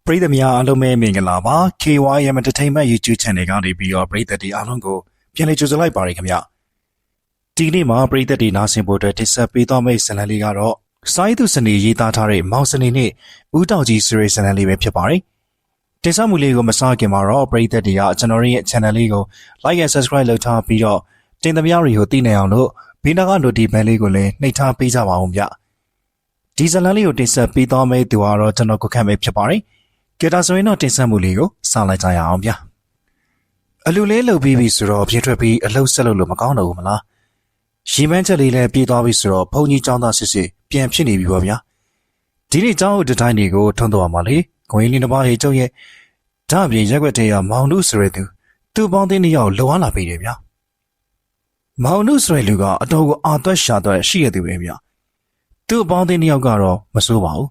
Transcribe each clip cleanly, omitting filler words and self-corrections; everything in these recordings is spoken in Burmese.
ပရိသတ်များအားလုံးပဲမင်္ဂလာပါ KYM Entertainment YouTube Channel ကနေပြီးတော့ပရိသတ်တွေအားလုံးကိုပြန်လည်ကြိုဆိုလိုက်ပါရခင်ဗျဒီနေ့မှာပရိသတ်တွေနားဆင်ဖို့အတွက်တင်ဆက်ပေးသွားမယ့်ဇာတ်လမ်းလေးကတော့စာရေးသူစနေရေးသားထားတဲ့မောင်စနေနဲ့ဦးတောင်ကြီးဆိုတဲ့ဇာတ်လမ်းလေးပဲဖြစ်ပါတယ်တင်ဆက်မှုလေးကိုမစခင်မှာတော့ပရိသတ်တွေကကျွန်တော်ရဲ့ channel လေးကို like and subscribe လုပ်ထားပြီးတော့တင်သမျှတွေကိုသိနိုင်အောင်လို့ဘေးနားက notification လေးကိုလည်းနှိပ်ထားပေးကြပါဦးဗျဒီဇာတ်လမ်းလေးကိုတင်ဆက်ပေးသွားမယ့်သူကတော့ကျွန်တော်ကိုခန့်ပဲဖြစ်ပါတယ်ကဲဒါဆိုရင်တော့တင်ဆက်မှုလေးကိုစလိုက်ကြရအောင်ဗျအလူလေးလှုပ်ပြီးပြီဆိုတော့ပြင်းထွက်ပြီးအလှုပ်ဆက်လို့မကောင်းတော့ဘူးမလားရီမန်းချက်လေးလည်းပြေးသွားပြီဆိုတော့ဘုံကြီးចောင်းသားစစ်စစ်ပြန်ဖြစ်နေပြီပေါ့ဗျာဒီနေ့ចောင်းဦးတတိုင်းတွေကိုထုံးတော့မှာလေကိုရင်လေးတစ်ပါးရဲ့ကျုပ်ရဲ့ဓာပြင်ရက်ွက်တဲ့ရမောင်နုဆိုတဲ့သူပေါင်းတဲ့နှစ်ယောက်လောအားလာပေးတယ်ဗျာမောင်နုဆိုတဲ့လူကအတော်ကိုအာသွက်ရှာသွက်ရှိရသူပဲဗျာသူ့ပေါင်းတဲ့နှစ်ယောက်ကတော့မစိုးပါဘူး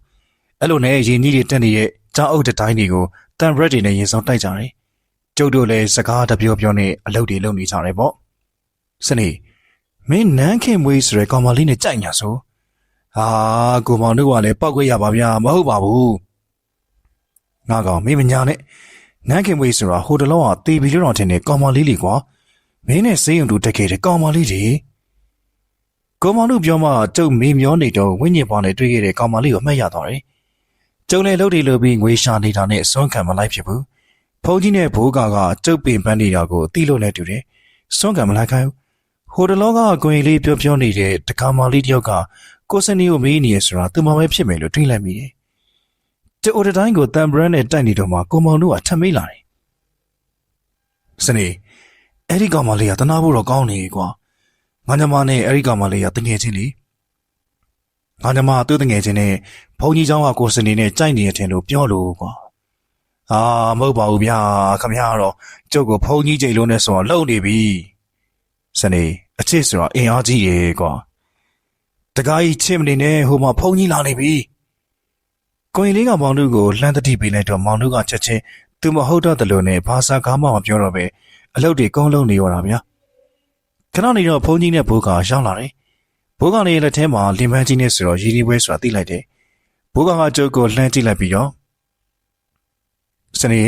အဲ့လိုနဲ့ရင်ကြီးတွေတက်နေတဲ့ကျောင်းအုပ်တိုင်းတွေကိုတန်ဘရက်တွေနဲ့ရင်ဆောင်တိုက်ကြတယ်။ကျုပ်တို့လည်းစကားတပြောပြောနဲ့အလုပ်တွေလုပ်နေကြတယ်ပေါ့။စနေမင်းနန်းခင်မွေးဆိုတဲ့ကောင်မလေးနဲ့ကြိုက်ညာဆို။ဟာကိုမောင်တို့ကလည်းပောက်ခွေရပါဗျာမဟုတ်ပါဘူး။ငါကောင်မင်းမညာနဲ့နန်းခင်မွေးဆိုတာဟိုတလောကတေးပြီးတော့ထင်တဲ့ကောင်မလေးလေကွာ။မင်းနဲ့စေးရုံတူတက်ခဲ့တဲ့ကောင်မလေးတွေ။ကိုမောင်တို့ပြောမှကျုပ်မေးမျောနေတော့ဝိညာဉ်ပေါ်နဲ့တွေ့ခဲ့တဲ့ကောင်မလေးကိုမှတ်ရသွားတယ်။ကျုံလည်းလှုပ်တွေလို့ပြီးငွေရှာနေတာနဲ့အစွမ်းခံမလိုက်ဖြစ်ဘူးဖုန်းကြီးနဲ့ဘိုးကကျုပ်ပင်ပန်းနေတာကိုသိလို့လည်းတူတယ်စွမ်းခံမလိုက်ခိုင်းဟိုတလောကကိုရင်လေးပြောနေတဲ့တကာမလေးတယောက်ကကိုစနီကိုမေးနေရဆိုတာသူမှပဲဖြစ်မယ်လို့တွေးလိုက်မိတယ်တိုးတတိုင်းကိုတမ်ဘရန်နဲ့တိုက်နေတော့မှကိုမောင်တို့ကထပ်မေးလာတယ်စနေအဲ့ဒီကောင်မလေးကတနာဖို့တော့ကောင်းနေကွာငါညမနဲ့အဲ့ဒီကောင်မလေးကတငယ်ချင်းလေငါညမသူ့တငယ်ချင်းနဲ့ဘုံကြီးเจ้าကကိုစနေနဲ့ကြိုက်နေရတဲ့လို့ပြောလို့ကွာမဟုတ်ပါဘူးဗျာခမရတော့ကျုပ်ကိုဘုံကြီးကြိတ်လုံးနဲ့ဆိုတော့လှုပ်နေပြီစနေအချစ်ဆိုတော့အင်အားကြီးရေကွာတကားကြီးချစ်မနေနဲ့ဟိုမှာဘုံကြီးလာနေပြီကိုရင်လေးကမောင်တို့ကိုလှမ်းတတိပေးလိုက်တော့မောင်တို့ကချက်ချင်းသူမဟုတ်တော့တယ်လို့နဲ့ဘာသာကားမှမပြောတော့ပဲအလုပ်တွေကုန်းလုံးနေရောတာဗျာခဏနေတော့ဘုံကြီးနဲ့ဘိုးကရောက်လာတယ်ဘိုးကလည်းလက်ထဲမှာလင်ပန်းကြီးနဲ့ဆိုတော့ရည်ရည်ပွဲဆိုတာသိလိုက်တယ်ဘိုးကကျုပ်ကိုလှမ်းကြည့်လိုက်ပြီးတော့စနေ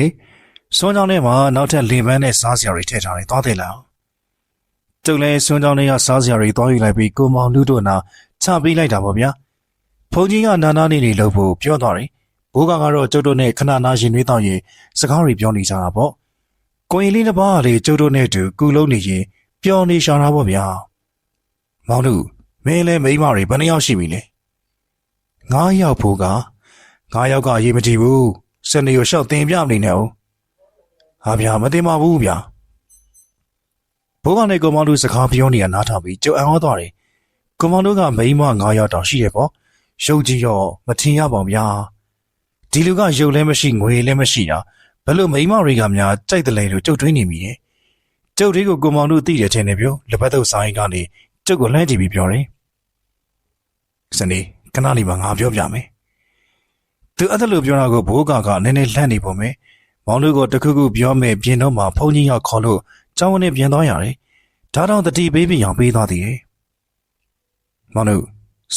စွန်းချောင်းထဲမှာနောက်ထပ်လင်ပန်းနဲ့စားစရာတွေထည့်ထားတယ်သွားတယ်လားကျုပ်လည်းစွန်းချောင်းထဲကစားစရာတွေသွားယူလိုက်ပြီးကိုမောင်လူတို့နာချပေးလိုက်တာပေါ့ဗျာဘုန်းကြီးကနာနာနေလို့ဖို့ပြောသွားတယ်ဘိုးကတော့ကျုပ်တို့နဲ့ခဏနာရင်နှွေးတော့ရင်စကားတွေပြောနေကြတာပေါ့ကိုရင်လေးတစ်ပါးကလေကျုပ်တို့နဲ့တူကူလုံးနေရင်ပျော်နေရှာတာပေါ့ဗျာမောင်တို့မင်းလည်းမိန်းမတွေဘယ်နှယောက်ရှိပြီလဲ9ယောက်ဖို့က9ယောက်ကအရေးမကြီးဘူးစနေကိုရှောက်တင်ပြမနေနဲ့ဦးဟာဗျာမတင်ပါဘူးဗျာဘိုးကနဲ့ကိုမောင်တို့စကားပြောနေရနားထောင်ပြီးကြုံအောင်သွားတယ်ကိုမောင်တို့ကမိန်းမ9ယောက်တောင်ရှိရပေါ့ရုပ်ကြီးတော့မထင်ရပါဘူးဗျာဒီလူကရုပ်လည်းမရှိငွေလည်းမရှိတာဘယ်လိုမိန်းမတွေကများကြိုက်တယ်လဲလို့ကြုတ်တွင်းနေမိရဲ့ကျုပ်တွေကိုကိုမောင်တို့သိတယ်ထင်တယ်ပြောလက်ပတ်တော့ဆိုင်ကနေကျုပ်ကိုလှမ်းကြည့်ပြီးပြောတယ်စနေခဏလေးမှငါပြောပြမယ်သူအဲ့ဒါလိုပြောတာကိုဘိုးကနည်းနည်းလှမ်းနေပုံပဲမောင်တို့ကတခုခုပြောမယ်ပြင်တော့မှဖုန်းကြီးကခေါ်လို့ကျောင်းကနေပြန်သွားရတယ်ဒါတော့တတိပေးပြီးအောင်ပေးသွားသေးတယ်မောင်တို့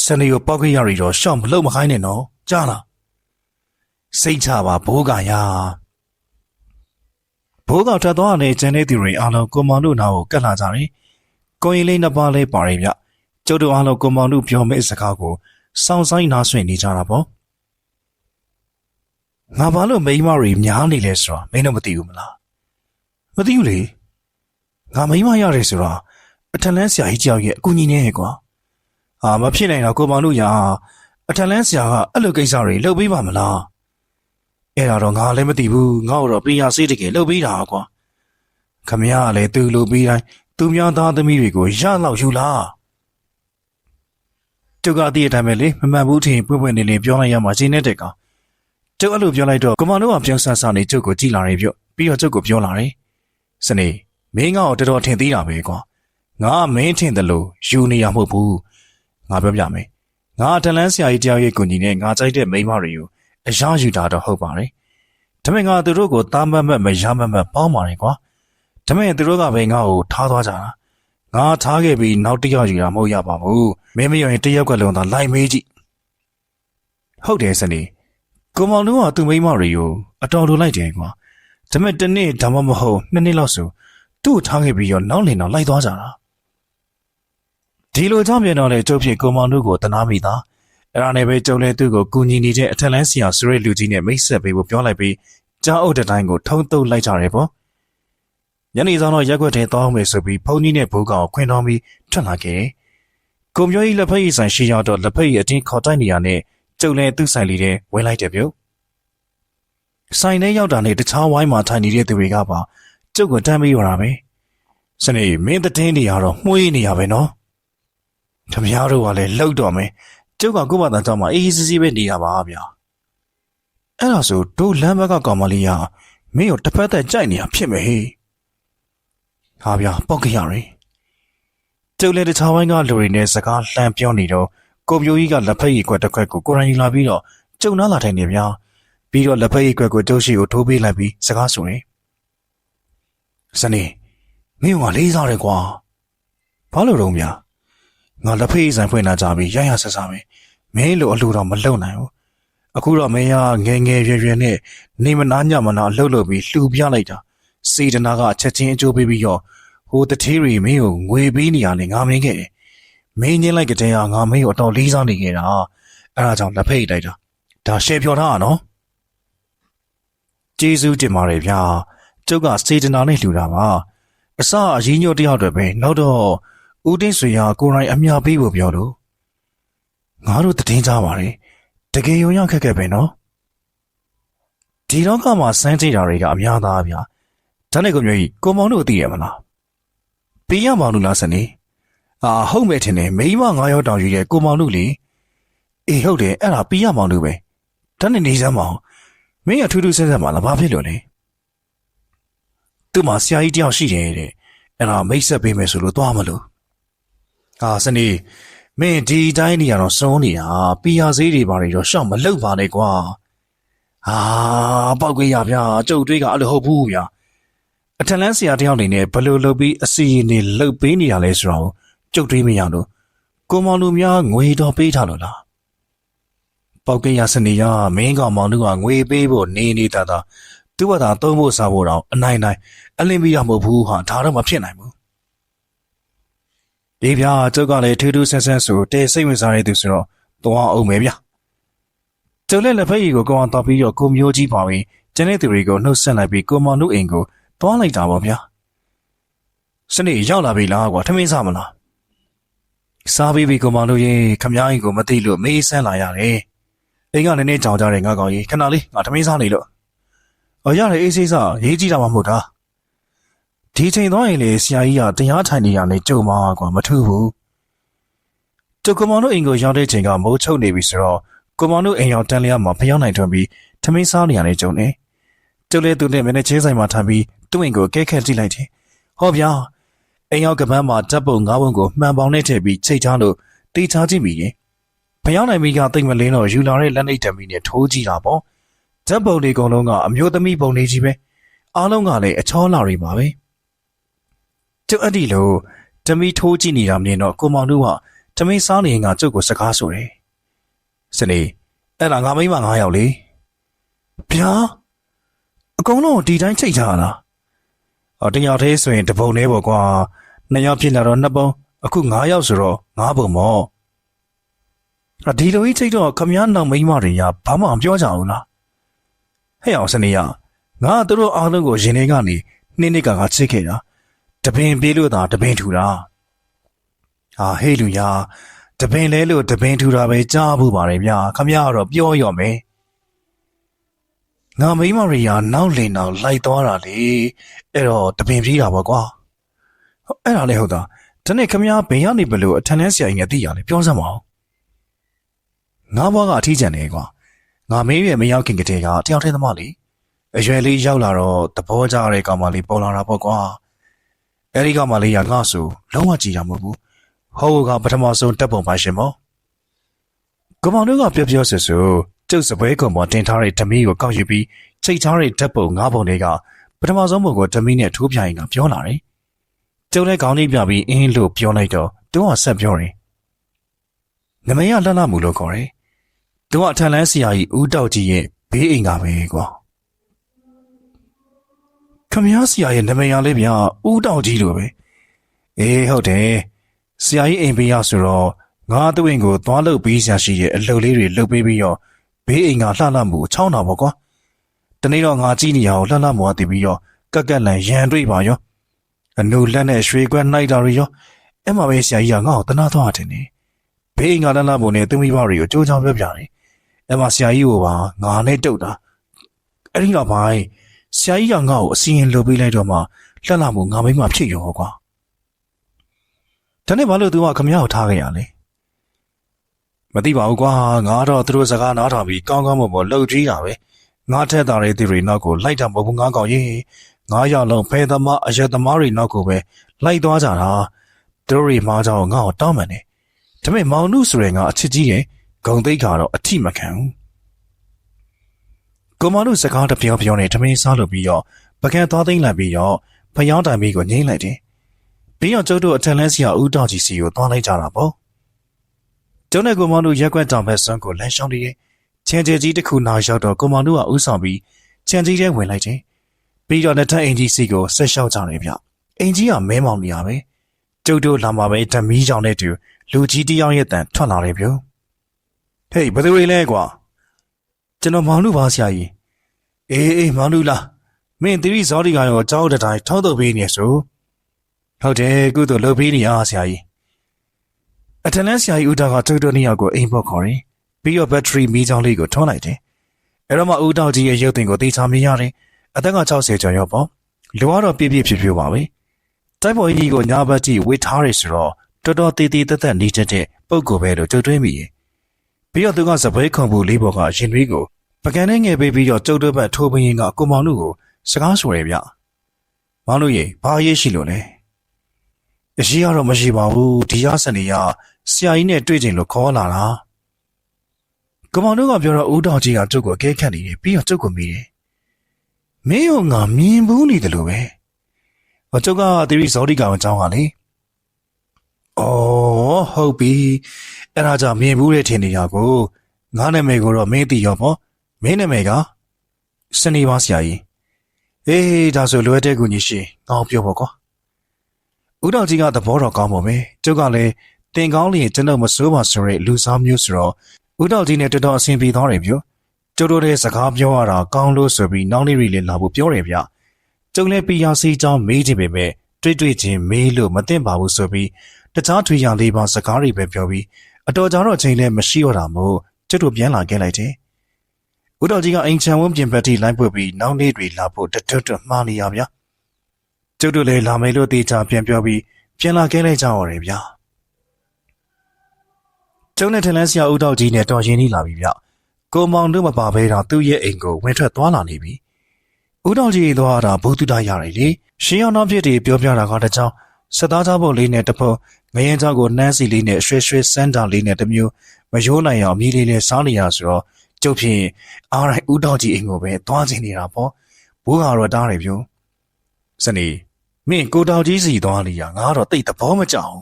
စနေကိုပောက်ခဲ့ရရီတော့ရှောင်းမလုံမခိုင်းနဲ့နော်ကြားလားစိတ်ချပါဘိုးကရဘိုးကထပ်သွားတဲ့ကျန်တဲ့သူတွေအားလုံးကိုမောင်တို့နာကိုကတ်လာကြတယ်ကိုရင်လေးနှစ်ပါးလေးပါရင်ဗျကျုပ်တို့အားလုံးကိုမောင်တို့ပြောမယ့်စကားကိုစောင့်ဆိုင်နားဆွင့်နေကြတာပေါ့ငါဘာလို့မိန်းမတွေများနေလဲဆိုတာမင်းတို့မသိဘူးမလားမသိဘူးလေငါမိန်းမရတယ်ဆိုတာအထက်လန်းဆရာကြီးကြောက်ရဲ့အကူကြီးနဲ့ကွာမဖြစ်နိုင်တော့ကိုမောင်တို့ရာအထက်လန်းဆရာကအဲ့လိုကိစ္စတွေလုပ်ပေးပါမလားအဲ့ဒါတော့ငါလည်းမသိဘူးငါ့တော့ပညာစေးတကယ်လုပ်ပေးတာကွာခမရကလည်းသူ့လိုပေးတိုင်းသူများသားသမီးတွေကိုရလောက်ယူလားကျုပ်ကတည်းကတည်းပဲလေမမှန်ဘူးထင်ပွင့်ပွင့်နေနေပြောလိုက်ရမှာရှင်းနေတဲ့ကောင်ကျုပ်အဲ့လိုပြောလိုက်တော့ကမန်တို့ကပြောဆဆနေကျုပ်ကိုကြည့်လာတယ်ပြောပြီးတော့ကျုပ်ကိုပြောလာတယ်စနေမင်းကတော့တော်တော်ထင်သေးတာပဲကွာငါမင်းထင်တယ်လို့ယူနေရမဟုတ်ဘူးငါပြောပြမယ်ငါတလန်းဆရာကြီးတယောက်ရဲ့ကိုညီနဲ့ငါကြိုက်တဲ့မိန်းမတွေကိုအရာယူတာတော့ဟုတ်ပါတယ်ဒါပေမဲ့ငါသူတို့ကိုတားမတ်မရမတ်ပေါင်းပါတယ်ကွာဒါပေမဲ့သူတို့ကပဲငါ့ကိုထားသွားကြတာငါထားခဲ့ပြီးနောက်တစ်ယောက်ယူတာမဟုတ်ရပါဘူးမင်းမယုံရင်တစ်ယောက်ကလုံးသာလိုက်မေးကြည့်ဟုတ်တယ်စနေ ကိုမောင်တို့ကသူ့မိန်းမတွေကိုအတော်လိုလိုက်တယ်ကွာဒါပေမဲ့တစ်နေ့ဒါမှမဟုတ်နှစ်နှစ်လောက်ဆိုသူ့ကိုထားခဲ့ပြီးတော့နောက်လင်တော့လိုက်သွားကြတာဒီလိုကြောင့်ပြန်တော့လေကျုပ်ဖြစ်ကိုမောင်တို့ကိုတနာမိတာအဲ့ဒါနဲ့ပဲကျုပ်လည်းသူ့ကိုကူညီနေတဲ့အထက်လန်းဆရာဆိုရဲလူကြီးနဲ့မိတ်ဆက်ပေးဖို့ပြောလိုက်ပြီးကြားအုပ်တဲ့တိုင်းကိုထုံးတုပ်လိုက်ကြတယ်ပေါ့ညနေဆောင်တော့ရက်ွက်ထဲတောင်းမယ်ဆိုပြီးဖုန်းကြီးနဲ့ဘိုးကောင်ကိုခွင်တော်ပြီးထွက်လာခဲ့ကိုမျိုးကြီးလက်ဖက်ရည်ဆိုင်ရှိရောက်တော့လက်ဖက်ရည်အတင်းခေါ်တိုက်နေရနဲ့ကျုပ်လည်းသူ့ဆိုင်လေးထဲဝင်လိုက်တယ်ပြုတ်ဆိုင်ထဲရောက်တာနဲ့တခြားဝိုင်းမှာထိုင်နေတဲ့သူတွေကပါကျုပ်ကိုတမ်းပြီးရတာပဲစနေမင်းတဲ့နေရတော့မှုေးနေရပဲနော်ခမရတို့ကလည်းလှုပ်တော့မယ်ကျုပ်ကကို့ဘာသာကြောင့်မှအေးအေးဆေးဆေးပဲနေရပါဗျာအဲ့ဒါဆိုတို့လမ်းဘက်ကကောင်မလေးကမင်းကိုတစ်ဖက်သက်ကြိုက်နေရဖြစ်မယ်ဟေးဟာဗျာပောက်ကြရတယ်ကျုပ်လည်းတခြားဝိုင်းကလူတွေနဲ့စကားလှမ်းပြောနေတော့ကိုမျိုးကြီးကလက်ဖက်ရည်ကွက်တစ်ခွက်ကိုကိုရိုင်းယူလာပြီးတော့ကျုံနားလာထိုင်နေဗျာပြီးတော့လက်ဖက်ရည်ကွက်ကိုကျုပ်ရှိကိုထိုးပေးလိုက်ပြီးစကားဆိုတယ်စနေမင်းကလေးစားတယ်ကွာဘာလို့တော့ဗျာငါလက်ဖက်ရည်ဆိုင်ဖွင့်လာကြပြီးရရဆက်စားမယ်မင်းလိုအလိုတော့မလုံနိုင်ဘူးအခုတော့မင်းကငယ်ငယ်ရွယ်ရွယ်နဲ့နေမနာညမနာလှုပ်လို့ပြီးလှူပြလိုက်တာစေတနာကချက်ချင်းအကျိုးပေးပြီးတော့ဟိုတထေးရီမင်းကိုငွေပေးနေရလေငါမင်းခဲ့တယ်မင်းချင်းလိုက်ကတဲ့ကငါမင်းကိုအတော်လေးစားနေခဲ့တာအဲ့ဒါကြောင့်လက်ဖက်ရည်တိုက်တာဒါရှယ်ဖြော်ထားတာနော်ကျေးဇူးတင်ပါတယ်ဗျာကျုပ်ကစေတနာနဲ့လှူတာပါအစအရင်းညွတ်တယောက်တည်းပဲနောက်တော့ဦးတင်းဆွေကကိုရိုင်းအမြပေးဖို့ပြောလို့ငါတို့တည်င်းကြပါတယ်တကယ်ရုံရောက်ခက်ခဲပဲနော်ဒီတော့ကမှစမ်းကြည့်တာတွေကအများသားဗျာဒါနဲ့ကိုမျိုးကြီးကိုမောင်တို့သိရမလားပေးရမောင်တို့လားစနေဟုတ်မဲ့ထင်တယ်မိမ9ရောက်တောင်ယူရဲ့ကိုမောင်တို့လေအေးဟုတ်တယ်အဲ့ဒါပေးရမောင်တို့ပဲဒါနဲ့နေစမ်းမအောင်မင်းကထူးထူးဆန်းဆန်းမလားဘာဖြစ်လို့လဲသူ့မှာဆရာကြီးတယောက်ရှိတယ်တဲ့အဲ့ဒါမိတ်ဆက်ပေးမယ်ဆိုလို့သွားမလို့စနေမင်းဒီတိုင်းနေရတော့စုံးနေတာပီယာဈေးတွေဘာတွေတော့ရှောက်မလုပ်ပါနဲ့ကွာပောက်ကြရဗျာကျုပ်တွေးကအဲ့လိုဟုတ်ဘူးဗျာအထက်လန်းဆရာတယောက်နေနဲ့ဘလို့လုပ်ပြီးအစီရင်နေလှုပ်ပေးနေရလဲဆိုတော့ကျုပ်တွေးမရလို့ကိုမောင်လူများငွေတော်ပေးထားလို့လားပောက်ကြရစနေရမင်းကောင်မောင်တို့ကငွေပေးဖို့နေနေတာသူ့ဘာသာသုံးဖို့စားဖို့တော့အနိုင်အလင်းပြီးရမဟုတ်ဘူးဟာဒါတော့မဖြစ်နိုင်ဘူးဒီဗျာကျုပ်ကလည်းထူးထူးဆန်းဆန်းဆိုတဲစိတ်ဝင်စားရတဲ့သူဆိုတော့သွားအောင်မယ်ဗျာကျုပ်လည်းလက်ဖက်ရည်ကိုကောင်းအောင်တောက်ပြီးတော့ကိုမျိုးကြီးပါပြီးကျန်တဲ့သူတွေကိုနှုတ်ဆက်လိုက်ပြီးကိုမောင်တို့အိမ်ကိုသွားလိုက်တာပေါ့ဗျာစနေရောက်လာပြီလားကွာထမင်းစားမလားစားပြီးပြီကိုမောင်တို့ရေခမ ्या အိမ်ကိုမသိလို့မေးဆန်းလာရတယ်အိမ်ကနည်းနည်းကြောင်ကြတယ်ငါကောင်ကြီးခဏလေးငါထမင်းစားနေလို့ရတယ်အေးဆေးစားရေးကြည့်တာမှမဟုတ်တာဒီချိန်သွားရင်လေဆရာကြီးကတရားထိုင်နေရနေကြုံမှာကွာမထူးဘူးကျုပ်ကမောင်တို့အိမ်ကိုရောက်တဲ့ချိန်ကမိုးချုပ်နေပြီဆိုတော့ကိုမောင်တို့အိမ်ရောက်တန်းလျားမှာဖျောင်းနိုင်ထွန်းပြီးထမင်းစားနေရနေကြုံနေကျုပ်လည်းသူနဲ့မနေ့ချင်းဆိုင်မှာထိုင်ပြီးသူ့အိမ်ကိုကဲခက်ကြည့်လိုက်တယ်ဟောဗျာအိမ်ရောက်ကပန်းမှာဓာတ်ပုံ9ပုံကိုမှန်ပေါင်းနဲ့ထည့်ပြီးချိတ်ထားလို့တေချာကြည့်မိတယ်ဖျောင်းနိုင်ပြီးကတိတ်မလင်းတော့ယူလာတဲ့လက်နှိပ်တံမီနဲ့ထိုးကြည့်တာပေါ့ဓာတ်ပုံတွေအကုန်လုံးကအမျိုးသမီးပုံတွေကြီးပဲအားလုံးကလည်းအချောလာတွေပါပဲကျုပ်အဲ့ဒီလိုတမီထိုးကြည့်နေတာမြင်တော့ကိုမောင်တို့ကတမီစားနေရင်ကကျုပ်ကိုစကားဆိုတယ်စနေအဲ့ဒါငါမိမ9ယောက်လေဗျာအကုန်လုံးဒီတိုင်းချိတ်ထားလားတယောက်တည်းဆိုရင်တပုံနဲ့ပေါ့ကွာ2ယောက်ဖြစ်လာတော့2ပုံအခု9ယောက်ဆိုတော့9ပုံပေါ့ဒီလိုကြီးချိတ်တော့ခမ ्या နောက်မိမတွေကဘာမှမပြောကြဘူးလားဟဲ့အောင်စနေရငါတို့အားလုံးကိုရင်ထဲကနေနှစ်ကချစ်ခဲ့တာတပင်ပြေးလို့သာတပင်ထူတာဟေးလူရတပင်လဲလို့တပင်ထူတာပဲကြားဖို့ပါတယ်ဗျာခမ ्या ကတော့ပြောရော်မယ်ငါမိမရိယာနောက်လင်နောက်လိုက်သွားတာလေအဲ့တော့တပင်ပြေးတာပေါ့ကွာအဲ့ဒါလည်းဟုတ်တာဒီနေ့ခမ ्या ဘယ်ကနေဘလို့အထက်လန်းဆရာကြီးနဲ့သိရလဲပြောစမ်းပါဦးငါဘွားကအထီးကျန်နေကွာငါမင်းရဲ့မရောက်ခင်ကတည်းကတယောက်တည်းသမားလေအရွယ်လေးရောက်လာတော့သဘောကျတဲ့ကောင်မလေးပေါ်လာတာပေါ့ကွာအဲ့ဒီကောင်မလေးကငါ့ဆိုလုံးဝကြည်တာမဟုတ်ဘူးဟိုကပထမဆုံးတက်ပုံပါရှင်မောကောင်မတို့ကပြောဆူကျုပ်စပွဲကောင်ပေါ်တင်ထားတဲ့ဓမီကိုကောက်ယူပြီးချိတ်ထားတဲ့ဓာတ်ပုံ9ပုံတွေကပထမဆုံးပုံကိုဓမီနဲ့ထိုးပြရင်ကပြောလာတယ်ကျုပ်လည်းခေါင်းကြီးပြပြီးအင်းလို့ပြောလိုက်တော့သူကဆက်ပြောတယ်နမရလှလှမှုလို့ခေါ်တယ်သူကအထက်လန်းဆရာကြီးဦးတောက်ကြီးရဲ့ ဘေးအိမ်ကပဲကွာခမည်းဆရာရဲ့နာမည်ရလေးဗျာဦးတောင်ကြီးလိုပဲအေးဟုတ်တယ်ဆရာကြီးအိမ်ပေးရဆိုတော့ငါသူ့အိမ်ကိုသွားလုပ်ပေးရှာရှိတဲ့အလုပ်လေးတွေလုပ်ပေးပြီးတော့ဘေးအိမ်ကလှလှမှုချောင်းတာပေါ့ကွာတနေ့တော့ငါကြည့်နေရအောင်လှလှမှုအတည်ပြီးတော့ကက်ကက်လန်ရန်တွေ့ပါရောအနုလက်နဲ့ရွှေကွက်နှိုက်တာတွေရောအဲ့မှာပဲဆရာကြီးကငါ့ကိုတနာသွားတယ်နေဘေးအိမ်ကလှလှမှုနဲ့သူ့မိဘတွေကိုကြိုးချောင်းပြောပြတယ်အဲ့မှာဆရာကြီးကပါငါနဲ့တုတ်တာအဲ့ဒီတော့ပိုင်းဆရာကြီးကငါ့ကိုအစီရင်လုပ်ပေးလိုက်တော့မှလှလှမှုငါမိမဖြစ်ရောကွာဒါနဲ့ဘာလို့သူကခမရကိုထားခဲ့ရလဲမသိပါဘူးကွာငါတော့သူတို့စကားနားထောင်ပြီးကောင်းကောင်းမွန်မွန်လှုပ်ကြည့်တာပဲငါထက်တာတဲ့သူတွေနောက်ကိုလိုက်တာမဟုတ်ဘူးငါကောင်ကြီးငါရောက်လုံးဖဲသမားအရက်သမားတွေနောက်ကိုပဲလိုက်သွားကြတာသူတို့တွေမှားကြအောင်ငါ့ကိုတောင်းပန်တယ်ဒါပေမဲ့မောင်နုဆိုရင်ငါအချစ်ကြီးတယ်ဂုံသိက္ခါတော့အထိမခံဘူးကိုမောင်နုစကားတပြောပြောနဲ့ထမင်းစားလို့ပြီးတော့ပကံသွားသိမ့်လိုက်ပြီးတော့ဖျောင်းတိုင်မီကိုငိမ့်လိုက်တယ်ပြီးတော့ကျုပ်တို့အထက်လန်းစီကဦးတောင်ကြီးစီကိုသွားလိုက်ကြတာပေါ့ကျုံးနဲ့ကိုမောင်တို့ရက်ွက်တောင်ဘက်စွန်းကိုလမ်းရှောင်းနေတယ်ချန်ကျဲကြီးတစ်ခုနာရောက်တော့ကိုမောင်တို့ကဥဆောင်ပြီးချန်ကြီးထဲဝင်လိုက်တယ်ပြီးတော့လက်ထက်အင်ကြီးစီကိုဆက်လျှောက်ကြတယ်ဗျအင်ကြီးကမဲမောင်နေရပဲကျုပ်တို့လာမှာပဲဓမီးကြောင်နဲ့တူလူကြီးတယောက်ရဲ့တန်ထွက်လာတယ်ဗျဟေးဘယ်သူတွေလဲကွာကျွန်တော်မောင်တို့ပါဆရာကြီးအေးမောင်တို့လားမင်းသီရိဇောတိကရောကြောက်တဲ့တိုင်းထောက်တော့ပေးနေဆိုဟုတ်တယ်ကုသိုလ်လုပ်ပေးနေရဆရာကြီးအထက်လန်းဆရာကြီးဦးတောင်ကကျုပ်တို့နှစ်ယောက်ကိုအိမ်ပေါ်ခေါ်တယ်ပြီးတော့ဘက်ထရီမီးချောင်းလေးကိုထွန်းလိုက်တယ်အဲ့တော့မှဦးတောင်ကြီးရဲ့ရုပ်သင်ကိုတေချာမြင်ရတယ်အသက်က60ကျော်ရောပေါ့လူကတော့ပြည့်ပြည့်ဖြူဖြူပါပဲတိုက်ပေါ်ကြီးကိုညာဘက်ကြီးဝစ်ထားရဆိုတော့တော်တော်တေးသေးသက်သက်နေတတ်တဲ့ပုံကိုပဲလို့ကြုံတွေ့မိရင်ပြီးတော့သူကစပွဲခုံပူလေးပေါ်ကရင်သွေးကိုပကံနဲ့ငယ်ပေးပြီးတော့ကျုပ်တို့ဘက်ထိုးပင်းရင်ကကိုမောင်တို့ကိုစကားဆိုရဗျမောင်တို့ရေဘာရေးရှိလို့လဲအရှိကတော့မရှိပါဘူးဒီရစနေရဆရာကြီးနဲ့တွေ့ကြင်လို့ခေါ်လာတာကိုမောင်တို့ကပြောတော့ဦးတောင်ကြီးကကျုပ်ကိုအကဲခတ်နေတယ်ပြီးတော့ကျုပ်ကိုမေးတယ်မင်းရောငါမြင်ဘူးနေတယ်လို့ပဲကျုပ်ကသီရိဇောတိကောင်အကြောင်းကလေအော်ဟုတ်ပြီအဲ့ဒါကြောင့်မြင်ဘူးတဲ့ထင်နေရကိုငါနာမည်ကိုတော့မင်းသိရောပေါ့မင်းနာမည်ကစနေပါဆရာကြီးအေးဒါဆိုလွယ်တဲ့ကူကြီးရှိငါ့ပြောပါကွာဦးတော်ကြီးကသဘောတော်ကောင်းပါမယ်ကျုပ်ကလည်းတင်ကောင်းလျင်ကျွန်တော်မစိုးပါဆိုရဲလူစားမျိုးဆိုတော့ဦးတော်ကြီးနဲ့တော်တော်အဆင်ပြေသွားတယ်ဗျကျုပ်တို့ရဲ့စကားပြောရတာကောင်းလို့ဆိုပြီးနောက်နေ့တွေလည်းလာဖို့ပြောတယ်ဗျကျုံလည်းပီယာစီချောင်းမေးကြည့်ပေမဲ့တွေ့ချင်းမေးလို့မသိပါဘူးဆိုပြီးတခြားထွေရလေးပါစကားတွေပဲပြောပြီးအတော်ကြာတော့ချိန်လည်းမရှိတော့တာမို့ကျုပ်တို့ပြန်လာခဲ့လိုက်တယ်ဦးတော်ကြီးကအိမ်ချံဝန်းပြင်ဘက်ထိလိုက်ပွက်ပြီးနောက်နေ့တွေလာဖို့တွတ်မှားနေရဗျကျုပ်တို့လည်းလာမယ်လို့တေချာပြန်ပြောပြီးပြန်လာခဲ့လိုက်ကြရတယ်ဗျကျုံနဲ့ထလန်းဆရာဦးတော်ကြီးနဲ့တော်ရင်ကြီးလာပြီဗျကိုမောင်တို့မပါဘဲတော့သူ့ရဲ့အိမ်ကိုဝင်ထွက်သွားလာနေပြီဦးတော်ကြီးသွားတာဘုသူတရတယ်လေရှင်းအောင်နောက်ဖြစ်တွေပြောပြတာကတကြောင်စသားသားပုံလေးနဲ့တဖုံငရင်เจ้าကိုနှမ်းစီလေးနဲ့ရွှဲရွှဲစမ်းတာလေးနဲ့တမျိုးမရိုးနိုင်အောင်မြည်လေးနဲ့စားနေရဆိုတော့ကျုပ်ဖြင့်အားရိုက်ဦးတော်ကြီးအိမ်ကိုပဲသွားချင်နေတာပေါ့ဘိုးကတော့တားတယ်ပြုံးစနေမင်းကိုတော်ကြီးစီသွားလိရငါတော့တိတ်သဘောမကျအောင်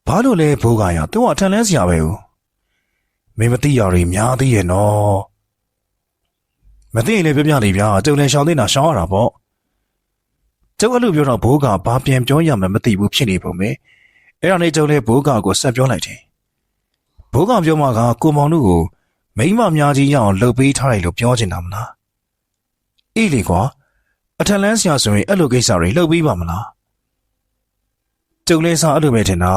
ဘာလို့လဲဘိုးကရသူကထန်လန်းစရာပဲဦးမင်းမသိရတွေများသေးရဲ့နော်မသိရင်လည်းပြပြလေးဗျာကျုံလည်းရှောင်းနေတာရှောင်းရတာပေါ့ကျုပ်အဲ့လိုပြောတော့ဘိုးကဘာပြန်ပြောရမှမသိဘူးဖြစ်နေပုံပဲအဲ့ဒါနဲ့ကျုံလည်းဘိုးကကိုဆက်ပြောလိုက်တယ်ဘိုးကပြောမှကကိုမောင်တို့ကိုမိမများကြီးရအောင်လှုပ်ပေးထားတယ်လို့ပြောချင်တာမလားအေးလေကွာအထက်လန်းဆရာဆိုရင်အဲ့လိုကိစ္စတွေလှုပ်ပေးပါမလားကျုံလည်းစားအဲ့လိုပဲထင်တာ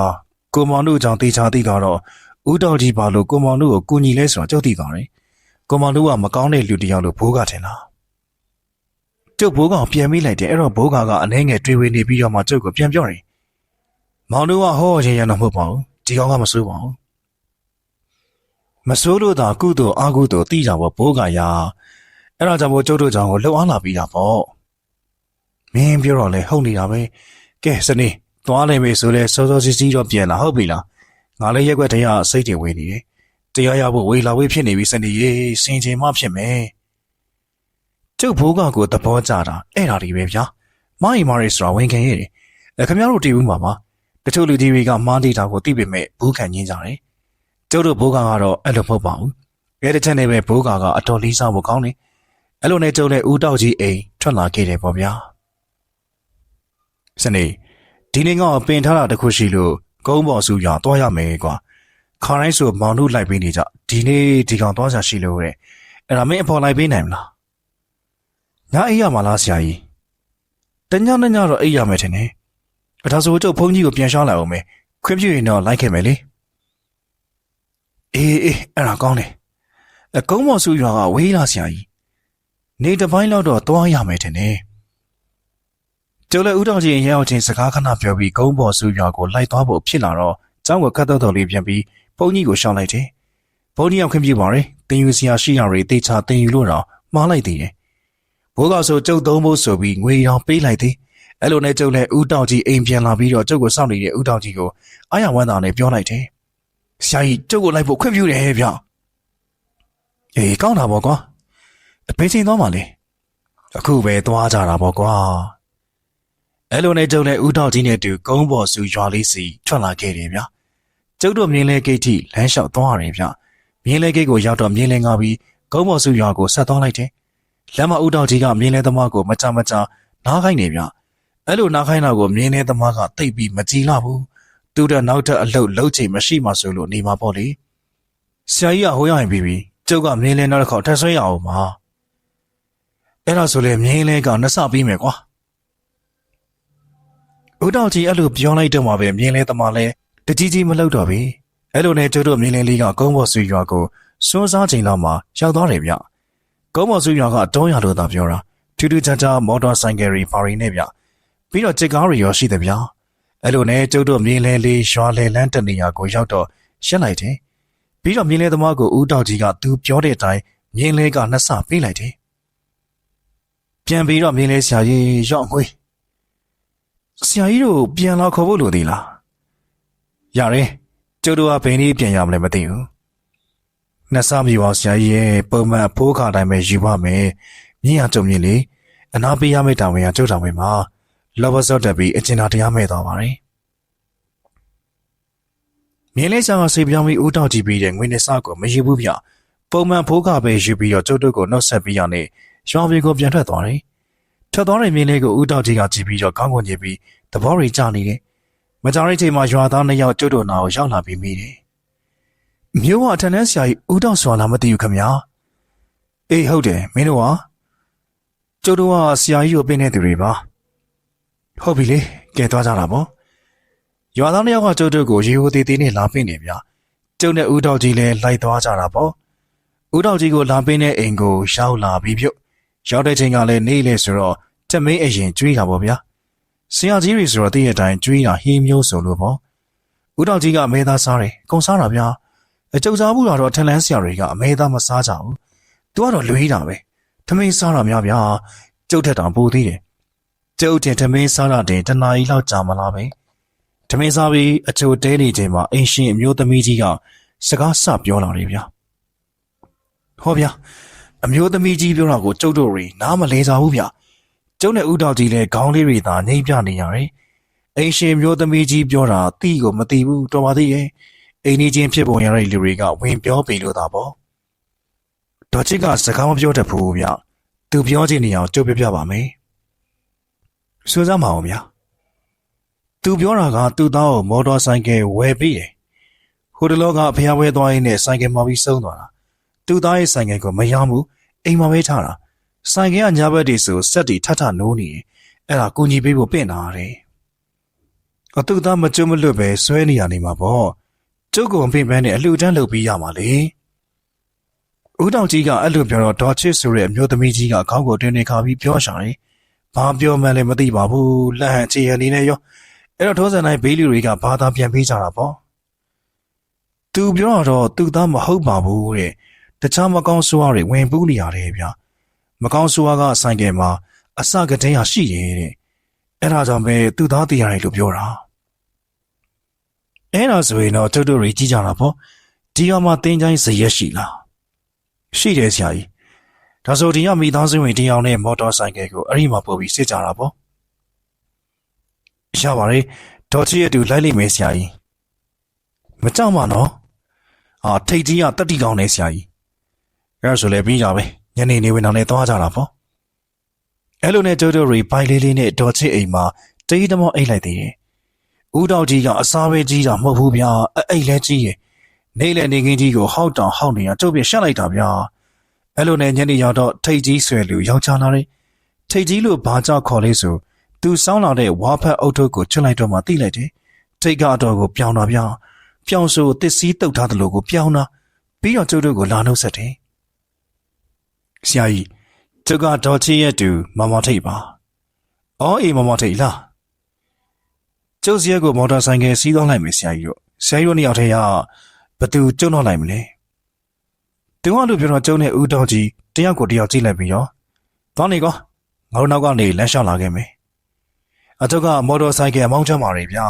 ကိုမောင်တို့ကြောင့်တေချာသိတော့ဦးတော်ကြီးပါလို့ကိုမောင်တို့ကိုကူညီလဲဆိုတော့ကျုပ်သိသွားတယ်ကိုမောင်တို့ကမကောင်းတဲ့လူတစ်ယောက်လို့ဘိုးကထင်တာကျုပ်ဘိုးကပြန်မိလိုက်တယ်အဲ့တော့ဘိုးကအနှဲငယ်တွေးဝေနေပြီးတော့မှကျုပ်ကိုပြန်ပြောတယ်မောင်တို့ကဟောရင်ရတော့မဟုတ်ပါဘူးဒီကောင်ကမစိုးပါဘူးမစိုးလို့သာကုသိုလ်အာကုသိုလ်သိကြပါဘိုးကရာအဲ့ဒါကြောင့်မို့ကျုပ်တို့ကြောင့်ကိုလှုပ်အားလာပြီးတာပေါ့မင်းပြောတော့လေဟုတ်နေတာပဲကဲစနေသွားလိုက်ပြီဆိုလဲစောစောစီစီတော့ပြန်လာဟုတ်ပြီလားငါလည်းရက်ွက်တရားစိတ်တွေဝင်နေတယ်တရားရဖို့ဝေလာဝေးဖြစ်နေပြီစနေရေစင်ချိန်မှဖြစ်မယ်ကျုပ်ဘိုးကကိုသဘောကျတာအဲ့ဒါတွေပဲဗျာမိုင်းမာရီဆိုတာဝင်ခံရတယ်ခင်ဗျားတို့တည်ဘူးမှာပါတချို့လူကြီးတွေကမှားနေတာကိုသိပေမဲ့ဘူးခံညင်းကြတယ်ကျုပ်တို့ဘိုးကတော့အဲ့လိုမဟုတ်ပါဘူး အဲ့ဒီချက်နဲ့ပဲဘိုးကအတော်လေးစားဖို့ကောင်းတယ်အဲ့လိုနဲ့ကျုပ်လည်းဦးတောက်ကြီးအိမ်ထွက်လာခဲ့တယ်ပေါ့ဗျာစနေဒီနေ့ကပင်ထားတာတခုရှိလို့ကုန်းပေါ်စုရသွားရမယ်ကွာခါတိုင်းဆိုမောင်တို့လိုက်ပေးနေကြဒီနေ့ဒီကောင်သွားစားရှိလို့တဲ့အဲ့ဒါမင်းအဖော်လိုက်ပေးနိုင်မလားညအိပ်ရမှာလားဆရာကြီးတညညတော့အိပ်ရမယ်ထင်တယ်ဒါဆိုကျုပ်ဘုန်းကြီးကိုပြန်ရှောင်းလိုက်အောင်မယ်ခွင့်ပြုရင်တော့လိုက်ခဲ့မယ်လေအေးအဲ့ဒါကောင်းတယ်အကုန်းပေါ်စုရွာကဝေးလားဆရာကြီးနေတစ်ပိုင်းလောက်တော့သွားရမယ်ထင်တယ်ကျုပ်လည်းဦးတော်ကြီးရဲ့ရောက်ချင်းစကားခဏပြောပြီးကုန်းပေါ်စုရွာကိုလိုက်သွားဖို့ဖြစ်လာတော့ကျောင်းကကတ်တော်လေးပြန်ပြီးဘုန်းကြီးကိုရှောင်းလိုက်တယ်ဘုန်းကြီးကခွင့်ပြုပါရယ်တင်ယူစရာရှိရတွေတေချာတင်ယူလို့တော့မှားလိုက်သေးတယ်ဘိုးကဆိုကျုပ်သုံးဖို့ဆိုပြီးငွေရောင်ပေးလိုက်သေးအဲ့လိုနဲ့ကျုပ်လည်းဦးတော်ကြီးအိမ်ပြန်လာပြီးတော့ကျုပ်ကိုစောင့်နေတဲ့ဦးတော်ကြီးကိုအားရဝမ်းသာနဲ့ပြောလိုက်တယ်ဆရာကြီးကျုပ်ကိုလိုက်ဖို့ခွင့်ပြုတယ်ဗျအေးကောင်းတာပေါ့ကွာအဖေချင်းသွားမှလေအခုပဲသွားကြတာပေါ့ကွာအဲ့လိုနဲ့ကျုပ်လည်းဦးတော်ကြီးနဲ့တူကုန်းပေါ်စုရွာလေးစီထွက်လာခဲ့တယ်ဗျကျုပ်တို့မြင်းလဲဂိတ်ထိလမ်းလျှောက်သွားရတယ်ဗျမြင်းလဲဂိတ်ကိုရောက်တော့မြင်းလဲငါပြီးကုန်းပေါ်စုရွာကိုဆက်သွားလိုက်တယ်လမ်းမဦးတော်ကြီးကမြင်းလဲသမားကိုမကြနားခိုင်းနေဗျအဲ့လိုနားခိုင်းတာကိုမြင်းလဲသမားကတိတ်ပြီးမကြည်လာဘူးသူတို့နောက်ထပ်အလုပ်လုပ်ချိန်မရှိမှဆိုလို့နေမှာပေါ့လေဆရာကြီးကဟိုရောက်ရင်ပြီးပြီကျုပ်ကမြင်းလဲနောက်တစ်ခေါက်ထပ်ဆွဲရအောင်ပါအဲ့ဒါဆိုလေမြင်းလဲကနှစပြီးမယ်ကွာဦးတော်ကြီးအဲ့လိုပြောလိုက်တော့မှပဲမြင်းလဲသမားလဲတကြီးမလောက်တော့ပြီအဲ့လိုနဲ့ကျုပ်တို့မြင်းလဲလေးကကုန်းပေါ်ဆွေရွာကိုစွန်းစားချိန်လောက်မှရောက်သွားတယ်ဗျကုန်းပေါ်ဆွေရွာကတောရလို့သာပြောတာထူးထူးခြားခြားမော်တော်ဆိုင်ကယ်တွေပါရင်းနဲ့ဗျပြီးတော့ကြက်ကားတွေရောရှိတယ်ဗျအဲ့လိုနဲ့ကျုပ်တို့မြင်းလဲလေးရွာလဲလန်းတနေရာကိုရောက်တော့ရှက်လိုက်တယ်ပြီးတော့မြင်းလဲသမားကိုဦးတော်ကြီးကသူပြောတဲ့အတိုင်းမြင်းလဲကနှစပေးလိုက်တယ်ပြန်ပြီးတော့မြင်းလဲဆရာကြီးရောက်ငွေဆရာကြီးတို့ပြန်လာခေါ်ဖို့လိုသေးလားရတယ်ကျုပ်တို့ကဘယ်နည်းပြန်ရမလဲမသိဘူးနှစမြေပါဆရာကြီးရဲ့ပုံမှန်ဖိုးခါတိုင်းပဲယူပါမယ်မြင်းရကြုံမြင်လေအနာပေးရမယ့်တာဝန်ကကျုပ်တော်ဝင်မှာလောဘစော့တက်ပြီးအကျဉ်းတော်တရားမဲ့သွားပါတယ်မြင်းလေးဆောင်ဆေးပြောင်းပြီးဦးတောက်ကြည့်ပြီးတဲ့ငွေနဲ့စကိုမယူဘူးဗျပုံမှန်ဖိုးခါပဲယူပြီးတော့ကျုပ်တို့ကိုနှုတ်ဆက်ပြီးရနေရွာပြည်ကိုပြန်ထွက်သွားတယ်ထွက်သွားတဲ့မြင်းလေးကိုဦးတောက်ကြီးကကြည့်ပြီးတော့ကောင်းကွန်ကြည့်ပြီးသဘောတွေကျနေတယ်မကြောင်တဲ့ချိန်မှာရွာသား2ယောက်ကျုပ်တို့နာကိုရောက်လာပြီးမိတယ်မျိုးကအထက်တန်းဆရာကြီးဦးတောက်စွာလာမသိဘူးခင်ဗျာအေးဟုတ်တယ်မင်းတို့ကကျုပ်တို့ကဆရာကြီးကိုပင်းတဲ့သူတွေပါဟုတ်ပြီလေကဲသွားကြတာပေါ့ရွာသား2ယောက်ကကျုပ်တို့ကိုရေဟိုသေးသေးနဲ့လာပင်းနေဗျကျုပ်နဲ့ဦးတောက်ကြီးလည်းလိုက်သွားကြတာပေါ့ဦးတောက်ကြီးကိုလာပင်းတဲ့အိမ်ကိုရောက်လာပြီးပြုတ်ရောက်တဲ့ချိန်ကလည်းနေလေဆိုတော့တက်မင်းအရင်ကျွေးတာပေါ့ဗျာဆရာကြီးတွေဆိုတော့တည့်ရတိုင်းကျွေးတာဟင်းမျိုးဆိုလို့ပေါ့ဦးတောက်ကြီးကမဲသားစားတယ်ကုံစားတာဗျာအကျုပ်စားဘူးတော့ထန်လန်းဆရာတွေကအမဲသားမစားကြဘူးသူကတော့လွေးတာပဲထမင်းစားတာများဗျာကျုပ်ထက်တောင်ပိုသေးတယ်ကျုပ်တင်ထမင်းစားတာတင်တနားကြီးလောက်ကြာမလားပဲထမင်းစားပြီးအချိုတဲနေချိန်မှာအင်ရှင်အမျိုးသမီးကြီးကစကားဆပြောလာတယ်ဗျာဟောဗျာအမျိုးသမီးကြီးပြောတာကိုကျုပ်တို့တွေနားမလဲကြဘူးဗျကျုပ်နဲ့ဦးတော်ကြီးလည်းခေါင်းလေးတွေသာနှိမ့်ပြနေရတယ်အိမ်ရှင်မျိုးသမီးကြီးပြောတာတိကိုမသိဘူးတော်ပါသေးရဲ့အိမ်ကြီးချင်းဖြစ်ပုံရတဲ့လူတွေကဝင်ပြောပေလို့သာပေါ့ဒေါ်ချစ်ကစကားမပြောတတ်ဘူးဗျသူပြောချင်နေအောင်ကျုပ်ပြပြပါမယ်စွစမ်းမအောင်ဗျသူပြောတာကသူ့သားကိုမော်တော်ဆိုင်ကယ်ဝယ်ပေးတယ်ဟိုတလောကဖျားဝဲသွားရင်းနဲ့ဆိုင်ကယ်မှောက်ပြီးဆုံးသွားတာသူ့သားရဲ့ဆိုင်ကယ်ကိုမရောဘူးအိမ်မှာပဲထားတာဆိုင်ကယ်ကညာဘက်တည်းဆိုစက်တီထထနိုးနေတယ်အဲ့ဒါကိုကြီးပေးဖို့ပင့်လာတယ်အတူသားမကျွတ်မလွတ်ပဲဆွဲနေရနေမှာပေါ့ကျုပ်ကောင်ပင့်ပန်းနဲ့အလှူဒန်းလုပ်ပြီးရမှာလေဦးတောင်ကြီးကအဲ့လိုပြောတော့ဒေါ်ချစ်ဆိုတဲ့အမျိုးသမီးကြီးကခေါင်းကိုတွင်နေခါပြီးပြောရှာတယ်ဘာပြောမှန်းလည်းမသိပါဘူးလက်ဟန်ချေရနေနဲ့ရောအဲ့တော့ထောစံတိုင်းဘေးလူတွေကဘာသာပြန်ပေးကြတာပေါ့သူပြောတော့သူသားမဟုတ်ပါဘူးတဲ့တခြားမကောင်းဆိုးရတွေဝင်ပူးနေရတယ်ဗျမကောင်းဆိုးရကဆိုင်ကယ်မှာအစကတည်းကရှိတယ်တဲ့အဲ့ဒါကြောင့်ပဲသူသားတရားတယ်လို့ပြောတာအဲ့ဒါဆိုရင်တော့တို့တွေကြည့်ကြတာပေါ့ဒီကမှတင်းချိုင်းဇရက်ရှိလားရှိတယ်ဆရာကြီးဒါဆိုဒီကမိသားစုဝင်တယောက်နဲ့မော်တော်ဆိုင်ကယ်ကိုအဲ့ဒီမှာပို့ပြီးစစ်ကြတာပေါ့ရပါတယ်ဒေါ်ချစ်ရဲ့တူလိုက်လိမ့်မယ်ဆရာကြီးမကြောက်ပါနော်ထိတ်ကြီးကတက်တီကောင်းနေဆရာကြီး အဲ့ဆိုလည်းပြီးကြပဲညနေနေဝင်အောင်လည်းသွားကြတာပေါ့အဲ့လိုနဲ့ကျုပ်တို့တွေဘိုင်လေးလေးနဲ့ဒေါ်ချစ်အိမ်မှာတေးသမောအိတ်လိုက်သေးတယ်ဦးတော်ကြီးကအစားပဲကြီးတာမဟုတ်ဘူးဗျာအိတ်လဲကြီးရဲ့နေလေနေကင်းကြီးကိုဟောက်တောင်ဟောက်နေရကျုပ်ပြရှက်လိုက်တာဗျာအဲ့လိုနဲ့ညနေရောက်တော့ထိတ်ကြီးဆွဲလူယောက်ျားလာတယ်ထိတ်ကြီးလို့ဘာကြောက်ခေါ်လဲဆိုသူစောင်းလာတဲ့ဝါဖက်အုတ်ထုတ်ကိုချွတ်လိုက်တော့မှတိလိုက်တယ်ထိတ်ကအတော်ကိုပြောင်းတာဗျာပြောင်းဆိုတစ်စီးတုတ်ထားသလိုကိုပြောင်းတာပြီးတော့ကျုပ်တို့ကိုလာနှုတ်ဆက်တယ်ဆရာကြီးကျုပ်ကဒေါ်ချစ်ရဲ့တူမမထိတ်ပါအော်အေးမမထိတ်လားကျုပ်စီရဲ့ကိုမော်တော်ဆိုင်ကယ်စီးသွားလိုက်မယ်ဆရာကြီးတို့နှစ်ယောက်ထဲကဘသူကျုံတော့လိုက်မလဲသူကလို့ပြောတော့ကျုံနဲ့ဦးတော်ကြီးတယောက်ကိုတယောက်ကြည့်လိုက်ပြီးတော့သွားနေကောငါတို့နောက်ကနေလမ်းလျှောက်လာခဲ့မယ်အထုကမော်တော်ဆိုင်ကယ်မောင်းချမှာတွေဗျာ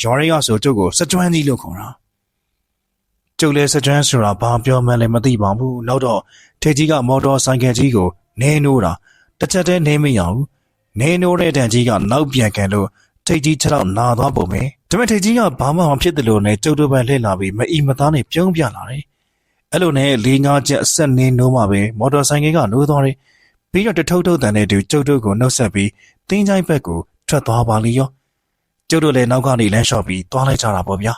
ရွာတွေကဆိုကျုပ်ကိုစကြွန်းကြီးလို့ခေါ်တာကျုပ်လည်းစကြွန်းဆိုတာဘာပြောမှန်းလည်းမသိပါဘူးနောက်တော့ထေကြီးကမော်တော်ဆိုင်ကယ်ကြီးကိုနေနိုးတာတစ်ချက်တည်းနေမရဘူးနေနိုးတဲ့တန်ကြီးကနောက်ပြန်ကန်လို့ထိတ်ကြီးခြေထောက်နာသွားပုံပဲဒါပေမဲ့ထိတ်ကြီးကဘာမှမဖြစ်တယ်လို့နဲ့ကျုပ်တို့ပဲလှည့်လာပြီးမအီမသားနဲ့ပြုံးပြလာတယ်အဲ့လိုနဲ့၄၅ချက်အဆက်နေနိုးမှပဲမော်တော်ဆိုင်ကယ်ကနိုးသွားတယ်ပြီးတော့တထုပ်ထုပ်တန်တဲ့တူကျုပ်တို့ကိုနှုတ်ဆက်ပြီးတင်းချိုင်းဘက်ကိုထွက်သွားပါလိမ့်ရောကျုပ်တို့လည်းနောက်ကနေလမ်းလျှောက်ပြီးသွားလိုက်ကြတာပေါ့ဗျာ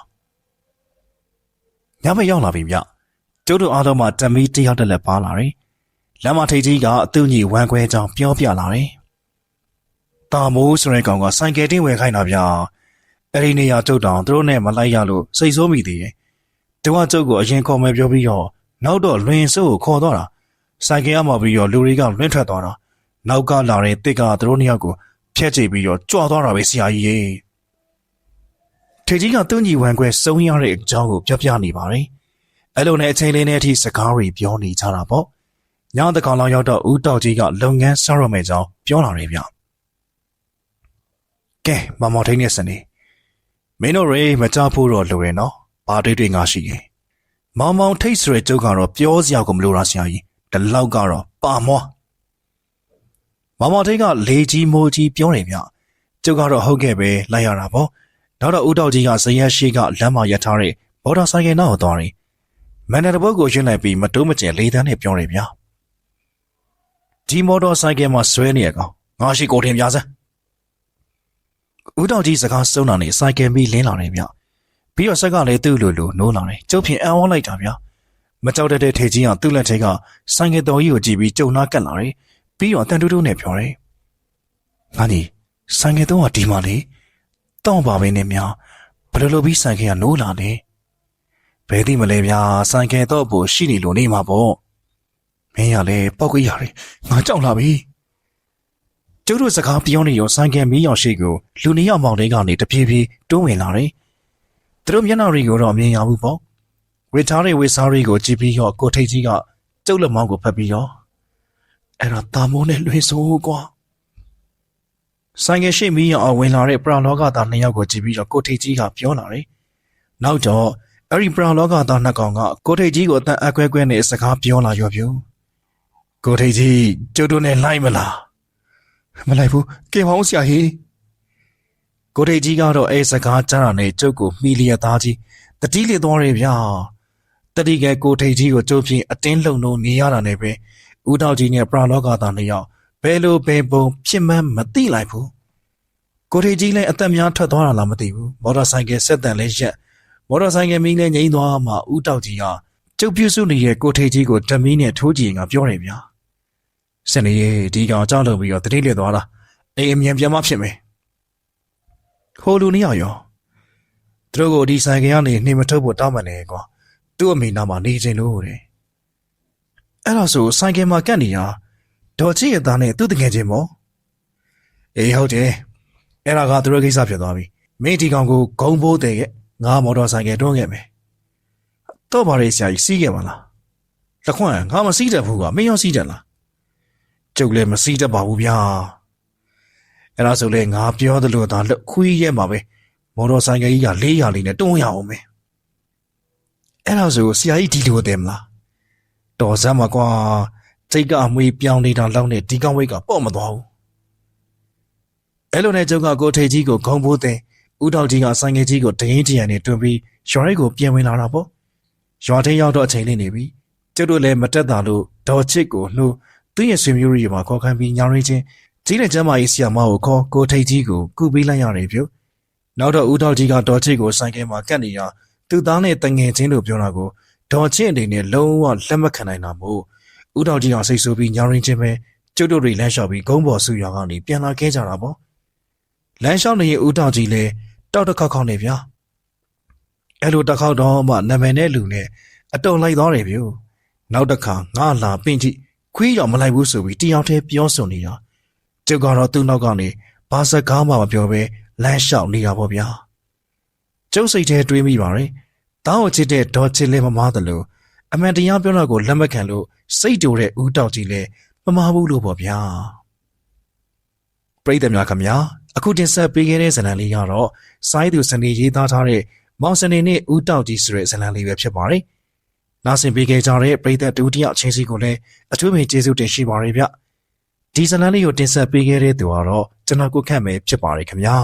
ညဘက်ရောက်လာပြီဗျကျုပ်တို့အားလုံးမှတမီတယောက်တက်လက်ပါလာတယ်လမ်းမထိပ်ကြီးကအသူ့ညီဝမ်းခွဲကြောင်ပြောပြလာတယ်တာမိုးဆိုတဲ့ကောင်ကဆိုင်ကယ်တင်းဝယ်ခိုင်းတာဗျာအဲ့ဒီနေရာကျုပ်တောင်သူတို့နဲ့မလိုက်ရလို့စိတ်ဆိုးမိသေးတယ်သူကကျုပ်ကိုအရင်ခေါ်မယ်ပြောပြီးတော့နောက်တော့လွင်စိုးကိုခေါ်တော့တာဆိုင်ကယ်ကမှပြီးတော့လူတွေကလွင့်ထွက်သွားတာနောက်ကလာတဲ့တစ်ကသူတို့နှစ်ယောက်ကိုဖျက်ချပြီးတော့ကြွသွားတာပဲဆရာကြီးရေထေကြီးကသူ့ညီဝမ်းခွဲစုံရတဲ့အကြောင်းကိုပြောပြနေပါတယ်အဲ့လိုနဲ့အချိန်လေးနဲ့အထိစကားတွေပြောနေကြတာပေါ့ညတကောင်လောက်ရောက်တော့ဦးတောက်ကြီးကလုပ်ငန်းဆောက်ရမယ့်အကြောင်းပြောလာတယ်ဗျကဲမမော်ထိန်နဲ့စနေမင်းတို့ရေမကြဖို့တော့လိုတယ်နော်ဘာတွေငါရှိတယ်မောင်မောင်ထိတ်ဆိုတဲ့ကျုပ်ကတော့ပြောစရာကိုမလိုတာဆရာကြီးဒီလောက်ကတော့ပါမောမောင်မောင်ထိတ်ကလေကြီးမိုးကြီးပြောတယ်ဗျကျုပ်ကတော့ဟုတ်ကဲ့ပဲလိုက်ရတာပေါ့နောက်တော့ဦးတောက်ကြီးကဇရက်ရှိကလမ်းမှာရထားတဲ့ဘော်ဒါဆိုင်ကယ်နောက်သွားတယ်မန်နယ်တဘုတ်ကိုရှင်းလိုက်ပြီးမတိုးမကျန်လေးတန်းနဲ့ပြောတယ်ဗျာဒီမော်တော်ဆိုင်ကယ်မှာဆွဲနေရကောင်ငါရှိကိုထင်ပြစမ်းဦးတောက်ကြီးစကားစုံတာနဲ့ဆိုင်ကယ်ပြီးလင်းလာတယ်ဗျပြီးတော့ဆက်ကလည်းသူ့လိုနိုးလာတယ်ကျုပ်ဖြင့်အံ့ဩလိုက်တာဗျာမကြောက်တတ်တဲ့ထေကြီးကသူ့လက်ထဲကဆိုင်ကယ်တော်ကြီးကိုကြည့်ပြီးကြုံနာကတ်လာတယ်ပြီးတော့တန်တူးတူးနဲ့ပြောတယ်ငါကြီးဆိုင်ကယ်တော့ဒီမှာလေတောင်းပါမင်းနဲ့များဘယ်လိုလုပ်ပြီးဆိုင်ကယ်ကနိုးလာလဲဘယ်သိမလဲဗျာဆိုင်ကယ်တော့ပို့ရှိနေလို့နေမှာပေါ့မင်းရလေပောက်ကြရတယ်ငါကြောက်လာပြီကျုပ်တို့စကားပြောနေရောဆိုင်ကယ်မီးရောင်ရှိကိုလူနှစ်ယောက်မောင်တွေကနေတပြေးပြေးတွန်းဝင်လာတယ်သူတို့မျက်နှာတွေကိုတော့မြင်ရဘူးပေါ့ဝေထားတဲ့ဝေစားတွေကိုကြည့်ပြီးတော့ကိုထိတ်ကြီးကကျုပ်လက်မောင်းကိုဖက်ပြီးတော့အဲ့ဒါတာမိုးနဲ့လွှဲဆိုးကွာဆိုင်ကယ်ရှိမီးရောင်ဝင်လာတဲ့ပရာလောကသားနှစ်ယောက်ကိုကြည့်ပြီးတော့ကိုထိတ်ကြီးကပြောလာတယ်နောက်တော့အဲ့ဒီပရာလောကသားနှစ်ကောင်ကကိုထိတ်ကြီးကိုအတန်အကွဲကွဲနဲ့စကားပြောလာရောပြူကိုထိတ်ကြီးကျုပ်တို့နဲ့လိုက်မလားမလိုက်ဘူးကင်မောင်းဆရာဟေးကိုထိတ်ကြီးကတော့အဲစကားကြားတာနဲ့ကျုပ်ကိုမှီလျက်သားကြီးတတိလေသွားတယ်ဗျာတတိကကိုထိတ်ကြီးကိုကျုပ်ဖြင့်အတင်းလုံလို့နေရတာနဲ့ပဲဦးတောက်ကြီးနဲ့ပရာလောကသားနှစ်ယောက်ဘယ်လိုပဲပုံဖြစ်မှန်းမသိလိုက်ဘူးကိုထိတ်ကြီးလည်းအသက်များထွက်သွားတာလားမသိဘူးမော်တော်ဆိုင်ကယ်ဆက်တန်လဲရက်မော်တော်ဆိုင်ကယ်မီးလည်းငိမ့်သွားမှဦးတောက်ကြီးကကျုပ်ပြုစုနေတဲ့ကိုထိတ်ကြီးကိုတမီးနဲ့ထိုးကြည့်ငါပြောတယ်ဗျာစနေဒီကောင်ကြောက်လို့ပြီးတော့တတိလေသွားတာအိမ်အမြန်ပြန်မဖြစ်မယ်ဟိုလူနှစ်ယောက်ရောသူတို့ကိုဒီဆိုင်ကယ်ကနေနှိမ်မထုတ်ဖို့တောင်းပန်နေကွာသူ့အမေနာမှာနေခြင်းလို့တဲ့အဲ့ဒါဆိုဆိုင်ကယ်မှာကတ်နေတာဒေါ်ချစ်ရဲ့သားနဲ့သူ့တငယ်ချင်းပေါ့အေးဟုတ်တယ်အဲ့ဒါကသူတို့ကိစ္စဖြစ်သွားပြီမင်းဒီကောင်ကိုဂုံပိုးတဲ့ငါမော်တော်ဆိုင်ကယ်တွန်းခဲ့မယ်တော့ပါလေဆရာကြီးစီးခဲ့ပါလားလက်ခွန်းငါမစီးတတ်ဘူးကွာမင်းရောစီးတတ်လားကျုပ်လည်းမစီးတတ်ပါဘူးဗျာအဲ့ဒါဆိုလေငါပြောသလိုသာခွေးရဲမှာပဲမော်တော်ဆိုင်ကယ်ကြီးက400လေးနဲ့တွန်းရအောင်မယ်အဲ့ဒါဆိုဆရာကြီးဒီလိုတယ်မလားတော်စမ်းမှာကွာစိတ်ကအမွေပြောင်းနေတာလောက်နဲ့ဒီကောင်ဝိတ်ကပေါ့မသွားဘူးအဲ့လိုနဲ့ကျုပ်ကကိုထိတ်ကြီးကိုဂုံပိုးတဲ့ဦးတောက်ကြီးကဆိုင်ကယ်ကြီးကိုဒရင်ကြံနဲ့တွန်းပြီးရွာရိတ်ကိုပြန်ဝင်လာတာပေါ့ရွာထဲရောက်တော့အချိန်လေးနေပြီ ကျုပ်တို့လည်းမတက်တာလို့ဒေါ်ချစ်ကိုနှုတ်သူ့ရဲ့ဆွေမျိုးတွေမှာခေါ်ခိုင်းပြီးညောင်းရင်းချင်းကြီးတဲ့ကျမ်းမာရေးဆရာမကိုခေါ်ကိုထိတ်ကြီးကိုကူပေးလိုက်ရတယ်ပြုနောက်တော့ဦးတော်ကြီးကဒေါ်ချစ်ကိုဆိုင်ကယ်မှာကတ်နေရသူ့သားနဲ့တငယ်ချင်းတို့ပြောတာကိုဒေါ်ချစ်အနေနဲ့လုံးဝလက်မခံနိုင်တာမို့ဦးတော်ကြီးကစိတ်ဆိုးပြီးညောင်းရင်းချင်းပဲကျုပ်တို့တွေလမ်းလျှောက်ပြီးဂုံးပေါ်ဆူရွာကနေပြန်လာခဲ့ကြတာပေါ့လမ်းလျှောက်နေရင်ဦးတော်ကြီးလည်းတောက်တစ်ခေါက်ခေါက်နေဗျာအဲ့လိုတစ်ခေါက်တော့မှနာမည်နဲ့လူနဲ့အတုံလိုက်သွားတယ်ပြုနောက်တစ်ခါငါလာပင့်ကြည့်ခွေးရောင်မလိုက်ဘူးဆိုပြီးတယောက်တည်းပြောဆိုနေတာကျုပ်ကတော့သူ့နောက်ကနေဘာစကားမှမပြောဘဲလမ်းလျှောက်နေတာပေါ့ဗျာကျုပ်စိတ်ထဲတွေးမိပါတယ်တောင်းချစ်တဲ့ဒေါ်ချစ်လည်းမမားတယ်လို့အမှန်တရားပြောတာကိုလက်မခံလို့စိတ်တူတဲ့ဦးတောက်ကြီးလည်းမမားဘူးလို့ပေါ့ဗျာပရိသတ်များခင်ဗျာအခုတင်ဆက်ပေးခဲ့တဲ့ဇာတ်လမ်းလေးကတော့စိုင်းသူစနေရေးသားထားတဲ့မောင်စနေနဲ့ဦးတောက်ကြီးဆိုတဲ့ဇာတ်လမ်းလေးပဲဖြစ်ပါတယ်နားဆင်ပေးခဲ့ကြတဲ့ပရိသတ်ဒုတိယအချင်းစီကိုလည်းအထူးပင်ကျေးဇူးတင်ရှိပါရစေဗျဒီဇာတ်လမ်းလေးကိုတင်ဆက်ပေးခဲ့တဲ့သူကတော့ကျွန်တော်ကိုခန့်ပဲဖြစ်ပါတယ်ခင်ဗျာ